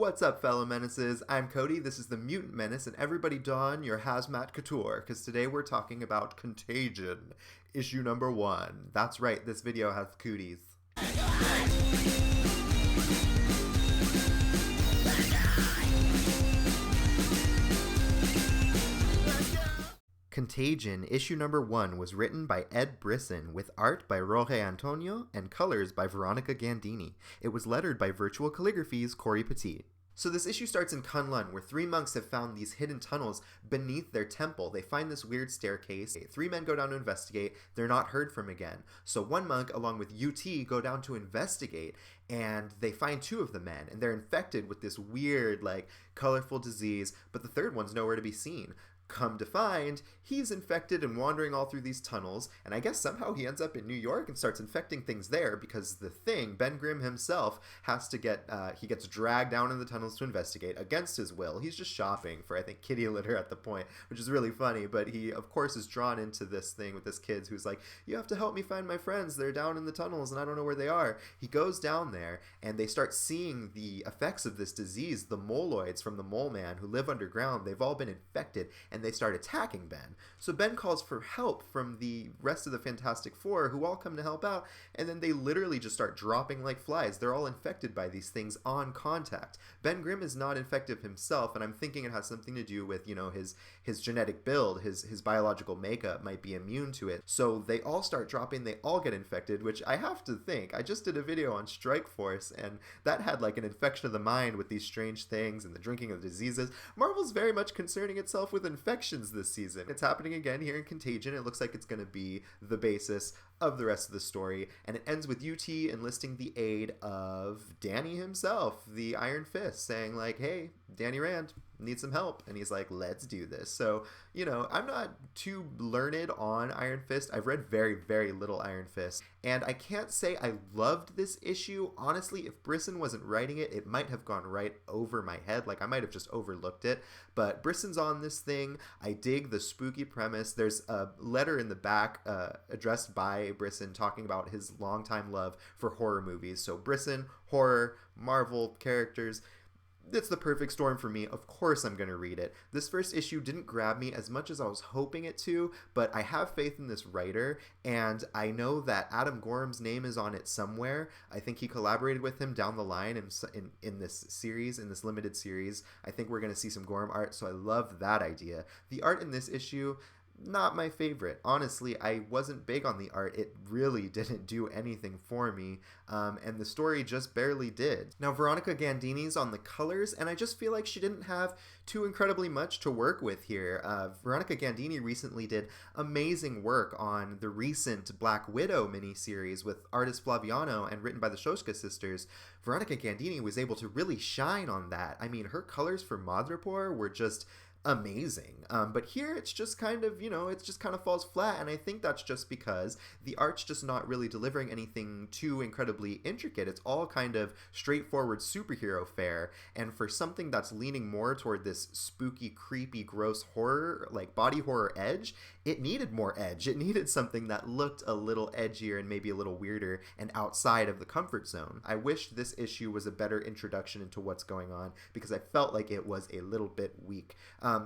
What's up, fellow menaces? I'm Cody, this is the Mutant Menace, and everybody don your hazmat couture, because today we're talking about Contagion, issue number 1. That's right, this video has cooties. Contagion, issue number 1, was written by Ed Brisson, with art by Roge Antonio and colors by Veronica Gandini. It was lettered by Virtual Calligraphy's Cory Petit. So this issue starts in Kunlun, where 3 monks have found these hidden tunnels beneath their temple. They find this weird staircase. 3 men go down to investigate. They're not heard from again. So 1 monk, along with UT, go down to investigate, and they find 2 of the men, and they're infected with this weird, colorful disease, but the 3rd one's nowhere to be seen. Come to find, he's infected and wandering all through these tunnels, and I guess somehow he ends up in New York and starts infecting things there because the Thing, Ben Grimm himself, has to he gets dragged down in the tunnels to investigate against his will. He's just shopping for, I think, kitty litter at the point, which is really funny, but he, of course, is drawn into this thing with this kid who's like, you have to help me find my friends, they're down in the tunnels and I don't know where they are. He goes down there, and they start seeing the effects of this disease. The moloids from the mole man who live underground, they've all been infected, and they start attacking Ben. So Ben calls for help from the rest of the Fantastic Four, who all come to help out, and then they literally just start dropping like flies. They're all infected by these things on contact. Ben Grimm is not infected himself, and I'm thinking it has something to do with, his genetic build, his biological makeup might be immune to it. So they all start dropping, they all get infected, which I have to think, I just did a video on Strike Force, and that had an infection of the mind with these strange things and the drinking of diseases. Marvel's very much concerning itself with infections this season. It's happening again here in Contagion. It looks like it's going to be the basis of the rest of the story, and it ends with UT enlisting the aid of Danny himself, the Iron Fist, saying hey, Danny Rand needs some help, and he's like, let's do this. So, I'm not too learned on Iron Fist. I've read very, very little Iron Fist, and I can't say I loved this issue. Honestly, if Brisson wasn't writing it, it might have gone right over my head. I might have just overlooked it, but Brisson's on this thing. I dig the spooky premise. There's a letter in the back addressed by Brisson talking about his longtime love for horror movies. So Brisson, horror, Marvel characters, it's the perfect storm for me. Of course I'm going to read it. This first issue didn't grab me as much as I was hoping it to, but I have faith in this writer, and I know that Adam Gorham's name is on it somewhere. I think he collaborated with him down the line in this series, in this limited series. I think we're going to see some Gorham art, so I love that idea. The art in this issue, not my favorite. Honestly, I wasn't big on the art. It really didn't do anything for me, and the story just barely did. Now, Veronica Gandini's on the colors, and I just feel like she didn't have too incredibly much to work with here. Veronica Gandini recently did amazing work on the recent Black Widow miniseries with artist Flaviano and written by the Shoshka sisters. Veronica Gandini was able to really shine on that. I mean, her colors for Madripoor were just amazing, but here it's just kind of, it just kind of falls flat, and I think that's just because the art's just not really delivering anything too incredibly intricate. It's all kind of straightforward superhero fare, and for something that's leaning more toward this spooky, creepy, gross horror, body horror edge, it needed more edge. It needed something that looked a little edgier and maybe a little weirder and outside of the comfort zone. I wish this issue was a better introduction into what's going on, because I felt like it was a little bit weak.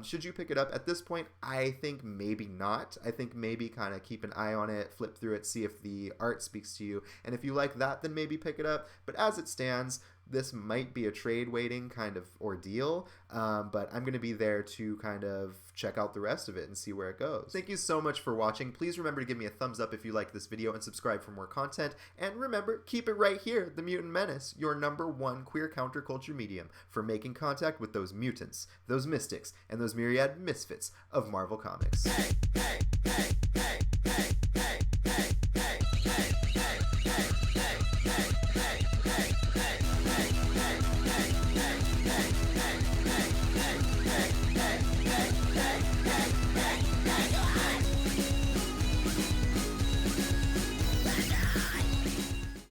Should you pick it up at this point? I think maybe not. I think maybe kind of keep an eye on it, flip through it, see if the art speaks to you, and if you like that, then maybe pick it up. But as it stands, this might be a trade waiting kind of ordeal, but I'm going to be there to kind of check out the rest of it and see where it goes. Thank you so much for watching. Please remember to give me a thumbs up if you like this video and subscribe for more content. And remember, keep it right here, The Mutant Menace, your #1 queer counterculture medium for making contact with those mutants, those mystics, and those myriad misfits of Marvel Comics. Hey, hey, hey.